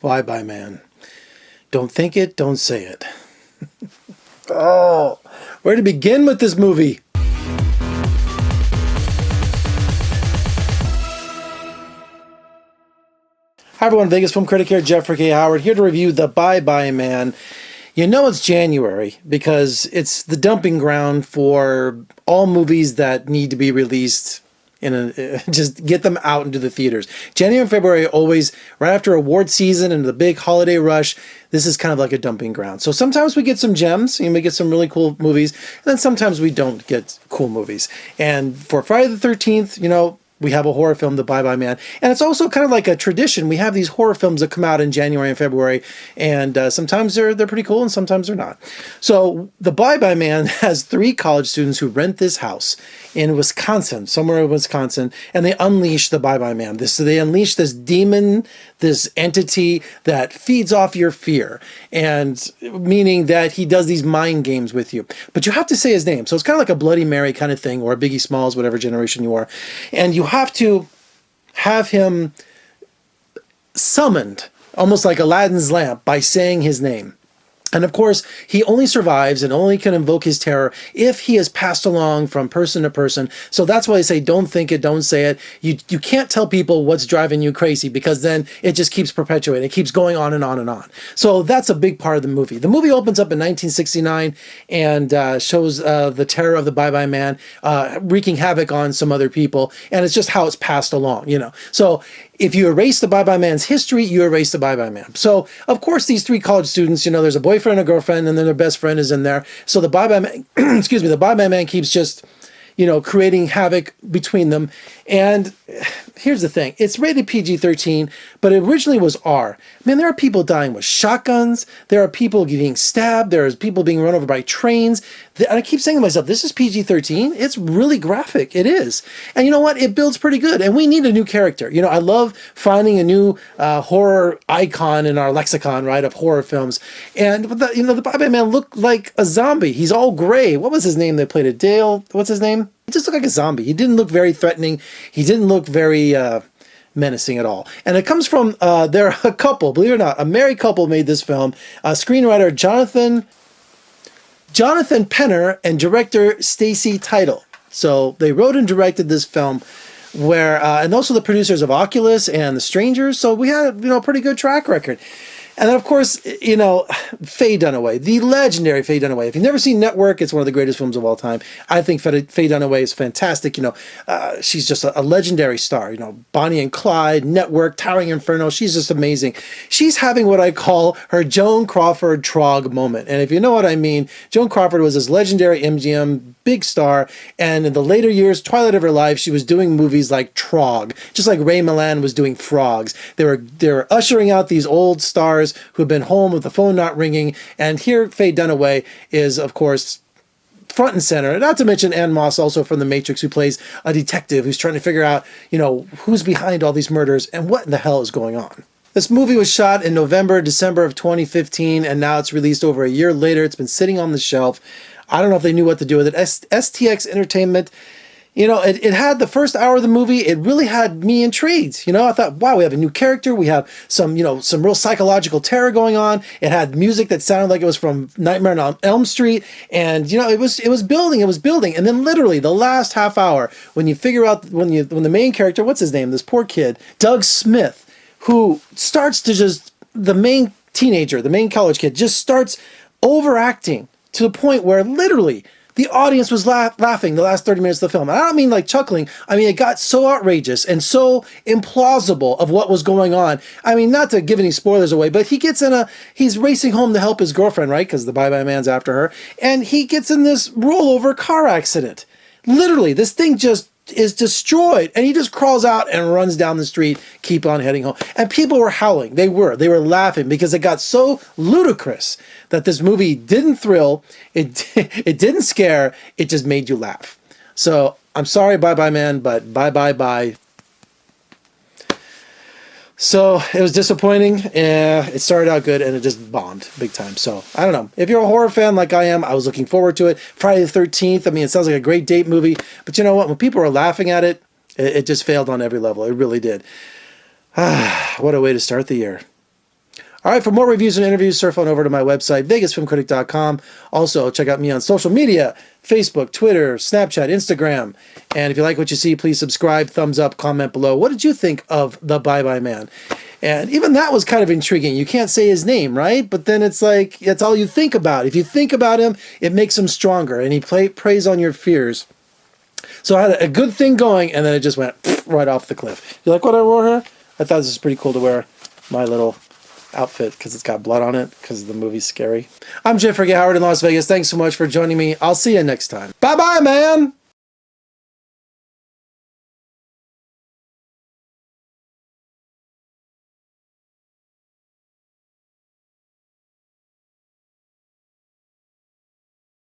Bye-bye, man. Don't think it, don't say it. Oh, where to begin with this movie? Hi everyone, Vegas Film Critic here, Jeffrey K. Howard, here to review The Bye-Bye Man. You know it's January because it's the dumping ground for all movies that need to be released. Just get them out into the theaters. January and February always, right after award season and the big holiday rush, this is kind of like a dumping ground. So sometimes we get some gems and we get some really cool movies, and then sometimes we don't get cool movies. And for Friday the 13th, you know, we have a horror film, The Bye-Bye Man. And it's also kind of like a tradition. We have these horror films that come out in January and February, and sometimes they're pretty cool and sometimes they're not. So The Bye-Bye Man has 3 college students who rent this house in Wisconsin, somewhere in Wisconsin, and they unleash the Bye-Bye Man. So they unleash this demon, this entity that feeds off your fear, and meaning that he does these mind games with you. But you have to say his name. So it's kind of like a Bloody Mary kind of thing, or a Biggie Smalls, whatever generation you are. And you have to have him summoned, almost like Aladdin's lamp, by saying his name. And of course, he only survives and only can invoke his terror if he is passed along from person to person. So that's why I say don't think it, don't say it. You can't tell people what's driving you crazy, because then it just keeps perpetuating. It keeps going on and on and on. So that's a big part of the movie. The movie opens up in 1969 and shows the terror of the Bye-Bye Man wreaking havoc on some other people. And it's just how it's passed along, you know. So if you erase the Bye-Bye Man's history, you erase the Bye-Bye Man. So, of course, these 3 college students, you know, there's a boyfriend, a girlfriend, and then their best friend is in there. So the Bye-Bye Man, excuse me, the Bye-Bye Man keeps just, you know, creating havoc between them. And here's the thing. It's rated PG-13, but it originally was R. Man, there are people dying with shotguns. There are people getting stabbed. There's people being run over by trains. And I keep saying to myself, this is PG-13. It's really graphic. It is. And you know what? It builds pretty good. And we need a new character. You know, I love finding a new horror icon in our lexicon, right, of horror films. And, you know, the Bye-Bye Man looked like a zombie. He's all gray. What was his name? They played it. Dale. What's his name? He just looked like a zombie. He didn't look very threatening. He didn't look very menacing at all. And it comes from, they're a couple, believe it or not, a married couple made this film. Screenwriter Jonathan Penner and director Stacy Title. So they wrote and directed this film, where, and also the producers of Oculus and The Strangers. So we had, you know, a pretty good track record. And then, of course, you know, Faye Dunaway, the legendary Faye Dunaway. If you've never seen Network, it's one of the greatest films of all time. I think Faye Dunaway is fantastic. You know, she's just a legendary star. You know, Bonnie and Clyde, Network, Towering Inferno. She's just amazing. She's having what I call her Joan Crawford Trog moment. And if you know what I mean, Joan Crawford was this legendary MGM big star. And in the later years, twilight of her life, she was doing movies like Trog, just like Ray Milland was doing Frogs. They were ushering out these old stars who have been home with the phone not ringing. And here Faye Dunaway is, of course, front and center. Not to mention Ann Moss, also from The Matrix, who plays a detective who's trying to figure out, you know, who's behind all these murders and what in the hell is going on. This movie was shot in December of 2015, and now it's released over a year later. It's been sitting on the shelf. I don't know if they knew what to do with it. STX Entertainment, you know, it had the first hour of the movie, it really had me intrigued. You know, I thought, wow, we have a new character. We have some, you know, some real psychological terror going on. It had music that sounded like it was from Nightmare on Elm Street. And, you know, it was building. And then literally the last half hour, when you figure out, when the main character, what's his name? This poor kid, Doug Smith, who starts to just, the main teenager, the main college kid, just starts overacting to the point where literally the audience was laughing the last 30 minutes of the film. And I don't mean like chuckling. I mean, it got so outrageous and so implausible of what was going on. I mean, not to give any spoilers away, but he's racing home to help his girlfriend, right? Because the Bye-Bye Man's after her. And he gets in this rollover car accident. Literally, this thing just is destroyed, and he just crawls out and runs down the street, keep on heading home. And people were howling. They were laughing because it got so ludicrous that this movie didn't thrill, it didn't scare, it just made you laugh. So I'm sorry, Bye-Bye Man, but bye. So it was disappointing. It started out good and it just bombed big time. So I don't know. If you're a horror fan like I am, I was looking forward to it. Friday the 13th. I mean, it sounds like a great date movie. But you know what? When people were laughing at it, it just failed on every level. It really did. What a way to start the year. All right, for more reviews and interviews, surf on over to my website, vegasfilmcritic.com. Also, check out me on social media, Facebook, Twitter, Snapchat, Instagram. And if you like what you see, please subscribe, thumbs up, comment below. What did you think of The Bye-Bye Man? And even that was kind of intriguing. You can't say his name, right? But then it's like, that's all you think about. If you think about him, it makes him stronger. And he preys on your fears. So I had a good thing going, and then it just went right off the cliff. You like what I wore here? I thought this was pretty cool to wear my little outfit because it's got blood on it because the movie's scary. I'm Jeffrey Howard in Las Vegas. Thanks so much for joining me. I'll see you next time. Bye-bye, man!